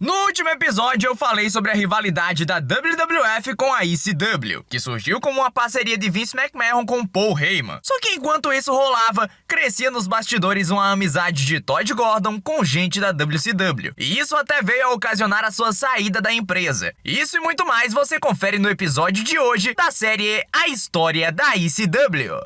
No último episódio eu falei sobre a rivalidade da WWF com a ECW, que surgiu como uma parceria de Vince McMahon com Paul Heyman. Só que enquanto isso rolava, crescia nos bastidores uma amizade de Todd Gordon com gente da WCW. E isso até veio a ocasionar a sua saída da empresa. Isso e muito mais você confere no episódio de hoje da série A História da ECW.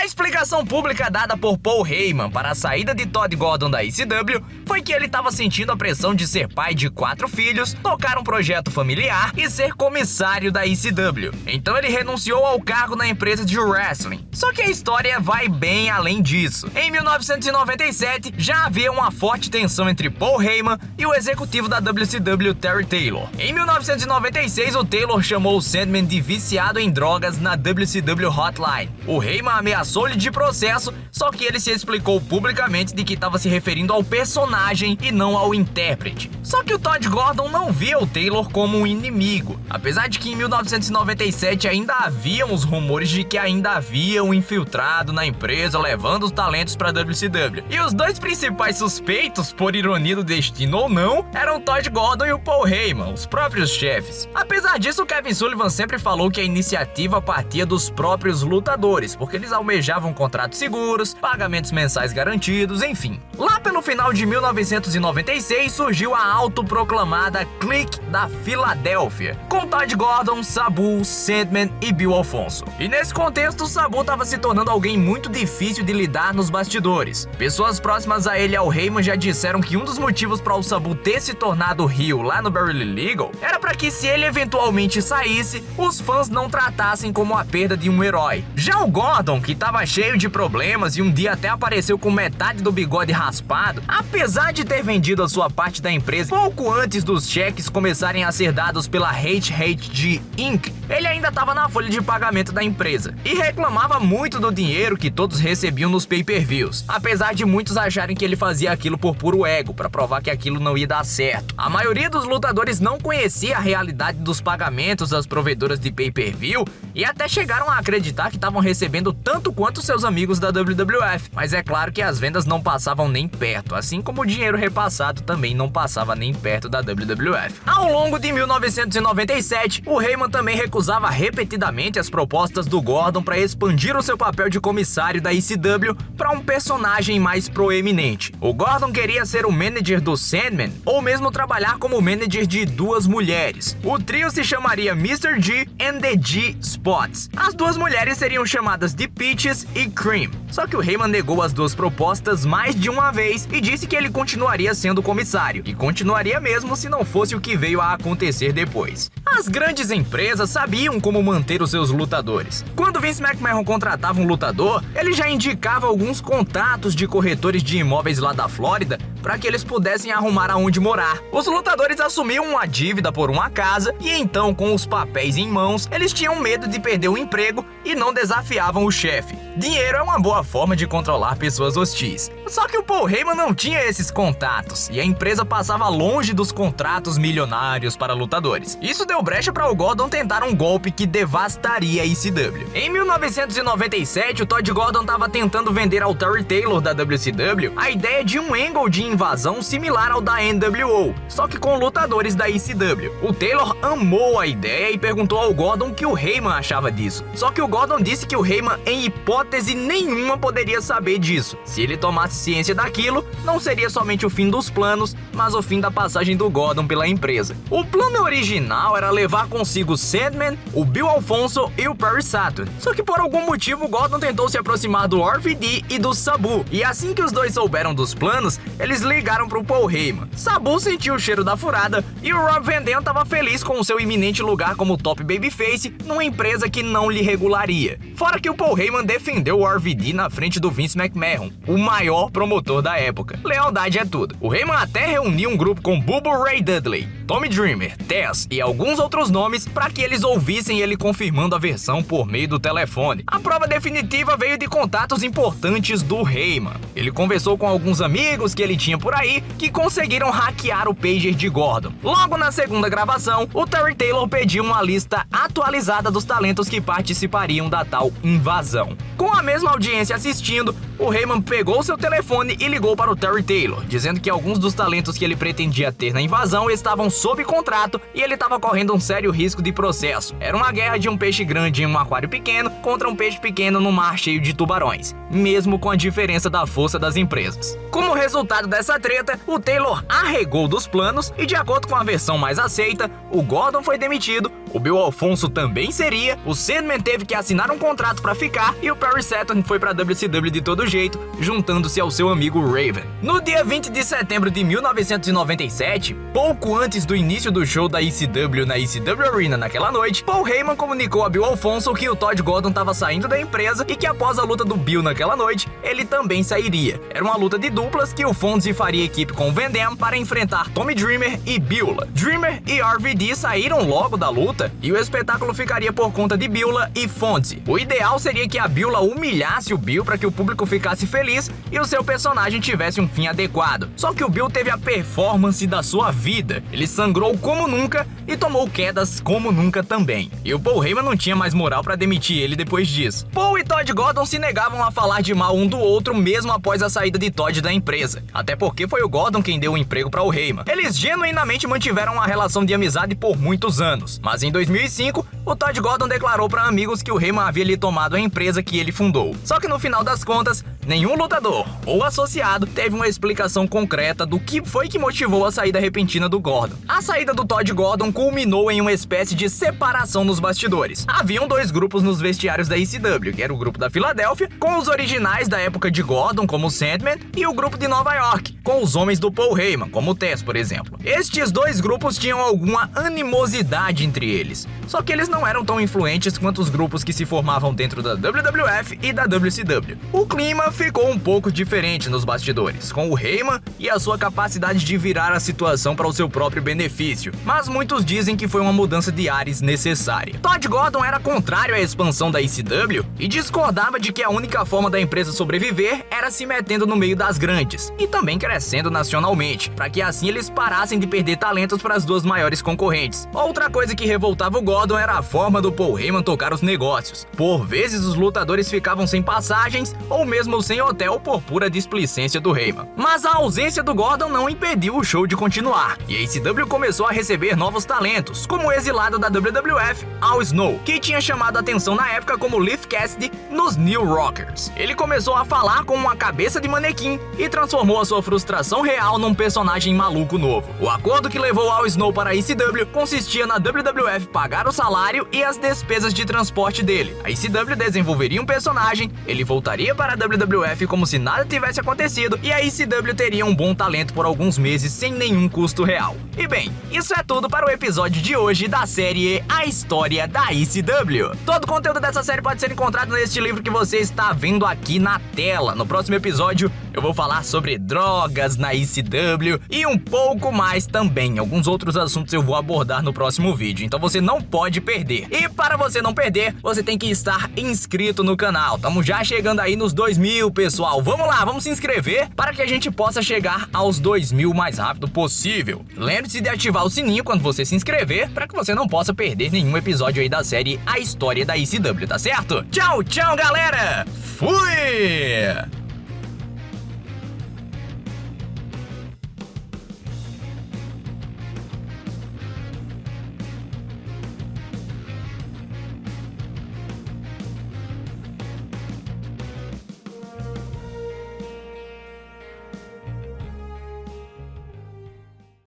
A explicação pública dada por Paul Heyman para a saída de Todd Gordon da ECW foi que ele estava sentindo a pressão de ser pai de 4 filhos, tocar um projeto familiar e ser comissário da ECW. Então ele renunciou ao cargo na empresa de wrestling. Só que a história vai bem além disso. Em 1997, já havia uma forte tensão entre Paul Heyman e o executivo da WCW, Terry Taylor. Em 1996, o Taylor chamou o Sandman de viciado em drogas na WCW Hotline. O Heyman ameaçou-lhe de processo, só que ele se explicou publicamente de que estava se referindo ao personagem e não ao intérprete. Só que o Todd Gordon não via o Taylor como um inimigo, apesar de que em 1997 ainda haviam os rumores de que ainda havia um infiltrado na empresa levando os talentos para a WCW. E os dois principais suspeitos, por ironia do destino ou não, eram o Todd Gordon e o Paul Heyman, os próprios chefes. Apesar disso, o Kevin Sullivan sempre falou que a iniciativa partia dos próprios lutadores, porque eles almejavam contratos seguros, pagamentos mensais garantidos, enfim. Lá pelo final de 1996 surgiu a autoproclamada Clique da Filadélfia, com Todd Gordon, Sabu, Sandman e Bill Alfonso. E nesse contexto, o Sabu estava se tornando alguém muito difícil de lidar nos bastidores. Pessoas próximas a ele e ao Heyman já disseram que um dos motivos para o Sabu ter se tornado heel lá no Barely Legal era para que, se ele eventualmente saísse, os fãs não tratassem como a perda de um herói. Já o Gordon, que estava cheio de problemas e um dia até apareceu com metade do bigode raspado, apesar de ter vendido a sua parte da empresa pouco antes dos cheques começarem a ser dados pela HHG Inc., ele ainda estava na folha de pagamento da empresa e reclamava muito do dinheiro que todos recebiam nos pay-per-views, apesar de muitos acharem que ele fazia aquilo por puro ego, para provar que aquilo não ia dar certo. A maioria dos lutadores não conhecia a realidade dos pagamentos das provedoras de pay-per-view e até chegaram a acreditar que estavam recebendo tanto quanto seus amigos da WWF, mas é claro que as vendas não passavam nem perto, assim como o dinheiro repassado também não passava nem perto da WWF. Ao longo de 1997, o Heyman também recusava repetidamente as propostas do Gordon para expandir o seu papel de comissário da ECW para um personagem mais proeminente. O Gordon queria ser o manager do Sandman ou mesmo trabalhar como manager de 2 mulheres. O trio se chamaria Mr. G and the G Spots. As 2 mulheres seriam chamadas de Peaches e Cream. Só que o Heyman negou as 2 propostas mais de uma vez e disse que ele continuaria sendo comissário, e continuaria mesmo se não fosse o que veio a acontecer depois. As grandes empresas sabiam como manter os seus lutadores. Quando Vince McMahon contratava um lutador, ele já indicava alguns contatos de corretores de imóveis lá da Flórida para que eles pudessem arrumar aonde morar. Os lutadores assumiam uma dívida por uma casa e então, com os papéis em mãos, eles tinham medo de perder o emprego e não desafiavam o chefe. Dinheiro é uma boa forma de controlar pessoas hostis. Só que o Paul Heyman não tinha esses contatos e a empresa passava longe dos contratos milionários para lutadores. Isso deu brecha para o Gordon tentar um golpe que devastaria a ECW. Em 1997, o Todd Gordon estava tentando vender ao Terry Taylor da WCW a ideia de um angle de invasão similar ao da NWO, só que com lutadores da ECW. O Taylor amou a ideia e perguntou ao Gordon o que o Heyman achava disso. Só que o Gordon disse que o Heyman, em hipótese nenhuma, poderia saber disso. Se ele tomasse ciência daquilo, não seria somente o fim dos planos, mas o fim da passagem do Gordon pela empresa. O plano original era levar consigo o Sandman, o Bill Alfonso e o Perry Saturn. Só que por algum motivo o Gordon tentou se aproximar do RVD e do Sabu, e assim que os dois souberam dos planos, eles ligaram pro Paul Heyman. Sabu sentiu o cheiro da furada e o Rob Van Dam estava feliz com o seu iminente lugar como top babyface numa empresa que não lhe regularia. Fora que o Paul Heyman defendeu o RVD na frente do Vince McMahon, o maior promotor da época. Lealdade é tudo. O Heyman até reuniu um grupo com Bubba Ray Dudley, Tommy Dreamer, Tess e alguns outros nomes para que eles ouvissem ele confirmando a versão por meio do telefone. A prova definitiva veio de contatos importantes do Heyman. Ele conversou com alguns amigos que ele tinha por aí que conseguiram hackear o pager de Gordon. Logo na segunda gravação, o Terry Taylor pediu uma lista atualizada dos talentos que participariam da tal invasão. Com a mesma audiência assistindo, o Heyman pegou seu telefone e ligou para o Terry Taylor, dizendo que alguns dos talentos que ele pretendia ter na invasão estavam sob contrato e ele estava correndo um sério risco de processo. Era uma guerra de um peixe grande em um aquário pequeno contra um peixe pequeno num mar cheio de tubarões, mesmo com a diferença da força das empresas. Como resultado dessa treta, o Taylor arregou dos planos e, de acordo com a versão mais aceita, o Gordon foi demitido, o Bill Alfonso também seria, o Sandman teve que assinar um contrato para ficar e o Perry Saturn foi para a WCW de todo jeito, juntando-se ao seu amigo Raven. No dia 20 de setembro de 1997, pouco antes do início do show da ECW na ECW Arena naquela noite, Paul Heyman comunicou a Bill Alfonso que o Todd Gordon estava saindo da empresa e que após a luta do Bill naquela noite, ele também sairia. Era uma luta de duplas que o Fonzie faria equipe com o Van Dam para enfrentar Tommy Dreamer e Beulah. Dreamer e RVD saíram logo da luta e o espetáculo ficaria por conta de Beulah e Fonzie. O ideal seria que a Beulah humilhasse o Bill para que o público ficasse feliz e o seu personagem tivesse um fim adequado. Só que o Bill teve a performance da sua vida. Ele sangrou como nunca e tomou quedas como nunca também. E o Paul Heyman não tinha mais moral para demitir ele depois disso. Paul e Todd Gordon se negavam a falar de mal um do outro mesmo após a saída de Todd da empresa. Até porque foi o Gordon quem deu o emprego para o Heyman. Eles genuinamente mantiveram uma relação de amizade por muitos anos. Mas em 2005, o Todd Gordon declarou para amigos que o Heyman havia lhe tomado a empresa que ele fundou. Só que no final das contas, nenhum lutador ou associado teve uma explicação concreta do que foi que motivou a saída repentina do Gordon. A saída do Todd Gordon culminou em uma espécie de separação nos bastidores. Haviam dois grupos nos vestiários da ECW, que era o grupo da Filadélfia, com os originais da época de Gordon, como o Sandman, e o grupo de Nova York, com os homens do Paul Heyman, como o Tess, por exemplo. Estes dois grupos tinham alguma animosidade entre eles, só que eles não eram tão influentes quanto os grupos que se formavam dentro da WWF e da WCW. O clima ficou um pouco diferente nos bastidores, com o Heyman e a sua capacidade de virar a situação para o seu próprio benefício, mas muitos dizem que foi uma mudança de ares necessária. Todd Gordon era contrário à expansão da ECW e discordava de que a única forma da empresa sobreviver era se metendo no meio das grandes e também crescendo nacionalmente, para que assim eles parassem de perder talentos para as duas maiores concorrentes. Outra coisa que revoltava o Gordon era a forma do Paul Heyman tocar os negócios. Por vezes os lutadores ficavam sem passagens ou mesmo sem hotel por pura displicência do Heyman. Mas a ausência do Gordon não impediu o show de continuar, e a ECW começou a receber novos talentos, como o exilado da WWF, Al Snow, que tinha chamado a atenção na época como Leif Cassidy nos New Rockers. Ele começou a falar com uma cabeça de manequim e transformou a sua frustração real num personagem maluco novo. O acordo que levou Al Snow para a ECW consistia na WWF pagar o salário e as despesas de transporte dele. A ECW desenvolveria um personagem, ele voltaria para a WWF como se nada tivesse acontecido e a ECW teria um bom talento por alguns meses sem nenhum custo real. E bem, isso é tudo para o episódio de hoje da série A História da ECW. Todo o conteúdo dessa série pode ser encontrado neste livro que você está vendo aqui na tela. No próximo episódio eu vou falar sobre drogas na ECW e um pouco mais também. Alguns outros assuntos eu vou abordar no próximo vídeo, então você não pode perder. E para você não perder, você tem que estar inscrito no canal. Estamos já chegando aí nos 2.000, pessoal. Vamos lá, vamos se inscrever para que a gente possa chegar aos 2.000 o mais rápido possível. Lembre-se de ativar o sininho quando você se inscrever, para que você não possa perder nenhum episódio aí da série A História da ECW, tá certo? Tchau, tchau, galera! Fui!